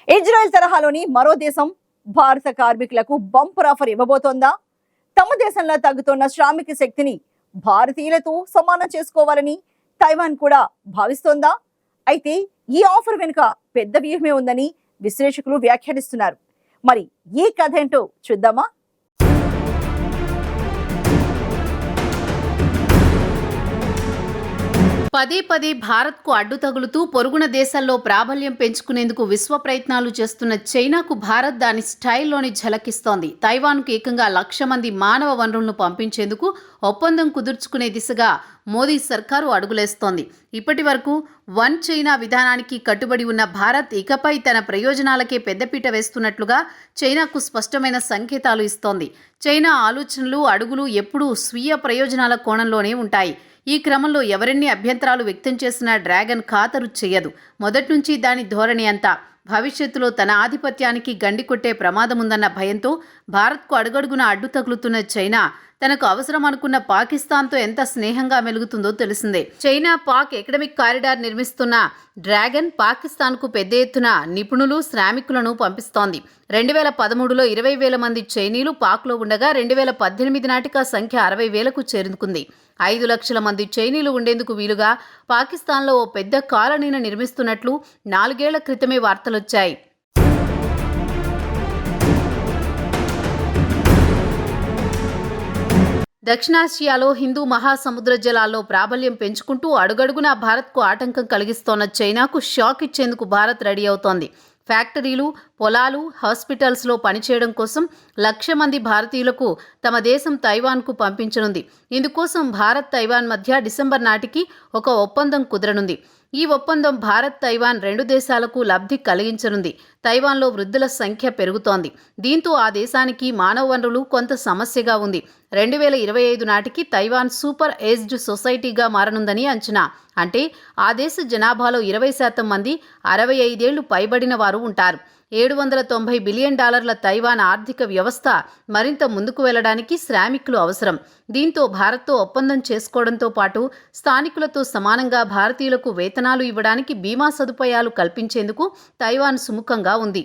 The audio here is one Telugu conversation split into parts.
ఇజ్రాయెల్ తరహాలోని మరో దేశం భారత కార్మికులకు బంపర్ ఆఫర్ ఇవ్వబోతోందా? తమ దేశంలో తగ్గుతున్న శ్రామిక శక్తిని భారతీయులతో సమానం చేసుకోవాలని తైవాన్ కూడా భావిస్తోందా? అయితే ఈ ఆఫర్ వెనుక పెద్ద వ్యూహమే ఉందని విశ్లేషకులు వ్యాఖ్యానిస్తున్నారు. మరి ఈ కథ ఏంటో చూద్దామా? పదే పదే భారత్కు అడ్డు తగులుతూ పొరుగున దేశాల్లో ప్రాబల్యం పెంచుకునేందుకు విశ్వ ప్రయత్నాలు చేస్తున్న చైనాకు భారత్ దాని స్టైల్లోని ఝలకిస్తోంది. తైవాన్కు ఏకంగా 1,00,000 మంది మానవ వనరులను పంపించేందుకు ఒప్పందం కుదుర్చుకునే దిశగా మోదీ సర్కారు అడుగులేస్తోంది. ఇప్పటి వరకు వన్ చైనా విధానానికి కట్టుబడి ఉన్న భారత్ ఇకపై తన ప్రయోజనాలకే పెద్దపీట వేస్తున్నట్లుగా చైనాకు స్పష్టమైన సంకేతాలు ఇస్తోంది. చైనా ఆలోచనలు, అడుగులు ఎప్పుడూ స్వీయ ప్రయోజనాల కోణంలోనే ఉంటాయి. ఈ క్రమంలో ఎవరెన్ని అభ్యంతరాలు వ్యక్తం చేసినా డ్రాగన్ ఖాతరు చేయదు. మొదట్నుంచి దాని ధోరణి అంతా భవిష్యత్తులో తన ఆధిపత్యానికి గండి కొట్టే ప్రమాదముందన్న భయంతో భారత్కు అడుగడుగున అడ్డు తగులుతున్న చైనా తనకు అవసరం అనుకున్న పాకిస్తాన్తో ఎంత స్నేహంగా మెలుగుతుందో తెలిసిందే. చైనా పాక్ ఎకడమిక్ కారిడార్ నిర్మిస్తున్న డ్రాగన్ పాకిస్తాన్కు పెద్ద ఎత్తున నిపుణులు, శ్రామికులను పంపిస్తోంది. 2013లో 20,000 మంది చైనీలు పాక్లో ఉండగా 2018 నాటికి ఆ సంఖ్య 60,000కు చేరుకుంది. 5 లక్షల మంది చైనీలు ఉండేందుకు వీలుగా పాకిస్తాన్లో ఓ పెద్ద కాలనీని నిర్మిస్తున్నట్లు 4 ఏళ్ల క్రితమే వార్తలొచ్చాయి. దక్షిణాసియాలో హిందూ మహాసముద్ర జలాల్లో ప్రాబల్యం పెంచుకుంటూ అడుగడుగునా భారత్కు ఆటంకం కలిగిస్తోన్న చైనాకు షాక్ ఇచ్చేందుకు భారత్ రెడీ అవుతోంది. ఫ్యాక్టరీలు, పొలాలు, హాస్పిటల్స్లో పనిచేయడం కోసం 1,00,000 మంది భారతీయులకు తమ దేశం తైవాన్కు పంపించనుంది. ఇందుకోసం భారత్, తైవాన్ మధ్య డిసెంబర్ నాటికి ఒక ఒప్పందం కుదరనుంది. ఈ ఒప్పందం భారత్, తైవాన్ 2 దేశాలకు లబ్ధి కలిగించనుంది. తైవాన్లో వృద్ధుల సంఖ్య పెరుగుతోంది. దీంతో ఆ దేశానికి మానవ వనరులు కొంత సమస్యగా ఉంది. 2025 నాటికి తైవాన్ సూపర్ ఏజ్డ్ సొసైటీగా మారనుందని అంచనా. అంటే ఆ దేశ జనాభాలో 20% మంది 65 ఏళ్లు పైబడిన వారు ఉంటారు. $790 బిలియన్ తైవాన్ ఆర్థిక వ్యవస్థ మరింత ముందుకు వెళ్లడానికి శ్రామికులు అవసరం. దీంతో భారత్తో ఒప్పందం చేసుకోవడంతో పాటు స్థానికులతో సమానంగా భారతీయులకు వేతనాలు ఇవ్వడానికి బీమా సదుపాయాలు కల్పించేందుకు తైవాన్ సుముఖంగా ఉంది.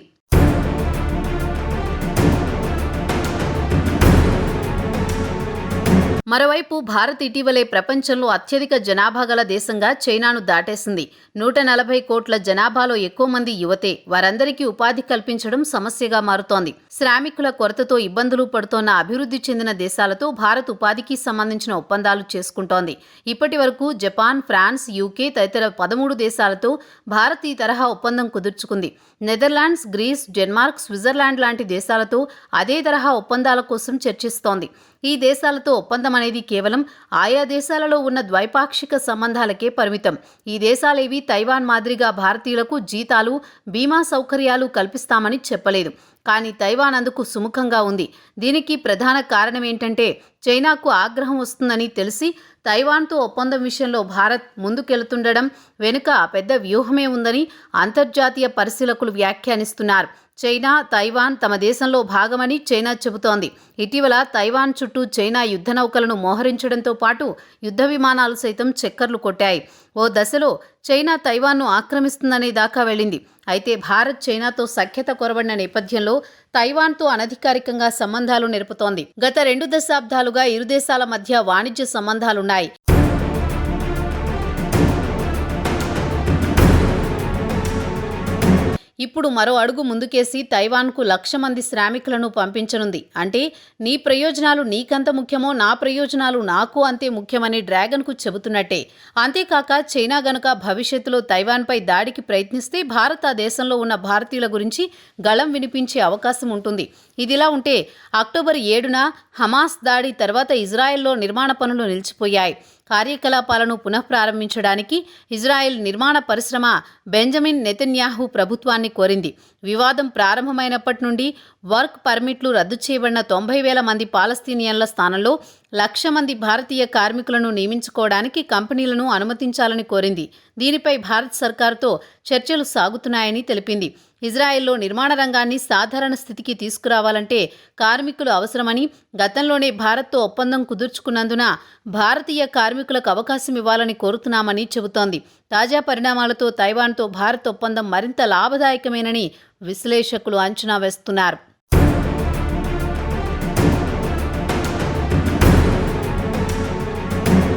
మరోవైపు భారత్ ఇటీవలే ప్రపంచంలో అత్యధిక జనాభా గల దేశంగా చైనాను దాటేసింది. 140 కోట్ల జనాభాలో ఎక్కువ మంది యువతే. వారందరికీ ఉపాధి కల్పించడం సమస్యగా మారుతోంది. శ్రామికుల కొరతతో ఇబ్బందులు పడుతోన్న అభివృద్ధి చెందిన దేశాలతో భారత్ ఉపాధికి సంబంధించిన ఒప్పందాలు చేసుకుంటోంది. ఇప్పటి వరకు జపాన్, ఫ్రాన్స్, యూకే తదితర 13 దేశాలతో భారత్ ఈ తరహా ఒప్పందం కుదుర్చుకుంది. నెదర్లాండ్స్, గ్రీస్, డెన్మార్క్, స్విట్జర్లాండ్ లాంటి దేశాలతో అదే తరహా ఒప్పందాల కోసం చర్చిస్తోంది. ఈ దేశాలతో ఒప్పందం అనేది కేవలం ఆయా దేశాలలో ఉన్న ద్వైపాక్షిక సంబంధాలకే పరిమితం. ఈ దేశాలేవి తైవాన్ మాదిరిగా భారతీయులకు జీతాలు, బీమా సౌకర్యాలు కల్పిస్తామని చెప్పలేదు. కానీ తైవాన్ అందుకు సుముఖంగా ఉంది. దీనికి ప్రధాన కారణం ఏంటంటే చైనాకు ఆగ్రహం వస్తుందని తెలిసి తైవాన్తో ఒప్పందం విషయంలో భారత్ ముందుకెళ్తుండడం వెనుక పెద్ద వ్యూహమే ఉందని అంతర్జాతీయ పరిశీలకులు వ్యాఖ్యానిస్తున్నారు. చైనా, తైవాన్ తమ దేశంలో భాగమని చైనా చెబుతోంది. ఇటీవల తైవాన్ చుట్టూ చైనా యుద్ధ నౌకలను మోహరించడంతో పాటు యుద్ధ విమానాలు సైతం చక్కర్లు కొట్టాయి. ఓ దశలో చైనా తైవాన్ను ఆక్రమిస్తుందనే దాకా వెళ్ళింది. అయితే భారత్ చైనాతో సఖ్యత కొరబడిన నేపథ్యంలో తైవాన్తో అనధికారికంగా సంబంధాలు నెరుపుతోంది. గత 2 దశాబ్దాలుగా ఇరు దేశాల మధ్య వాణిజ్య సంబంధాలున్నాయి. ఇప్పుడు మరో అడుగు ముందుకేసి తైవాన్కు 1,00,000 మంది శ్రామికులను పంపించనుంది. అంటే నీ ప్రయోజనాలు నీకంత ముఖ్యమో, నా ప్రయోజనాలు నాకు అంతే ముఖ్యమని డ్రాగన్కు చెబుతున్నట్టే. అంతేకాక చైనా గనుక భవిష్యత్తులో తైవాన్పై దాడికి ప్రయత్నిస్తే భారత్ ఆ దేశంలో ఉన్న భారతీయుల గురించి గళం వినిపించే అవకాశం ఉంటుంది. ఇదిలా ఉంటే అక్టోబర్ 7న హమాస్ దాడి తర్వాత ఇజ్రాయెల్లో నిర్మాణ పనులు నిలిచిపోయాయి. కార్యకలాపాలను పునఃప్రారంభించడానికి ఇజ్రాయెల్ నిర్మాణ పరిశ్రమ బెంజమిన్ నెతన్యాహు ప్రభుత్వాన్ని కోరింది. వివాదం ప్రారంభమైనప్పటి నుండి వర్క్ పర్మిట్లు రద్దు చేయబడిన 90,000 మంది పాలస్తీనియన్ల స్థానంలో 1,00,000 మంది భారతీయ కార్మికులను నియమించుకోవడానికి కంపెనీలను అనుమతించాలని కోరింది. దీనిపై భారత్ సర్కారుతో చర్చలు సాగుతున్నాయని తెలిపింది. ఇజ్రాయెల్లో నిర్మాణ రంగాన్ని సాధారణ స్థితికి తీసుకురావాలంటే కార్మికులు అవసరమని, గతంలోనే భారత్తో ఒప్పందం కుదుర్చుకున్నందున భారతీయ కార్మికులకు అవకాశం ఇవ్వాలని కోరుతున్నామని చెబుతోంది. తాజా పరిణామాలతో తైవాన్తో భారత్ ఒప్పందం మరింత లాభదాయకమేనని విశ్లేషకులు అంచనా వేస్తున్నారు.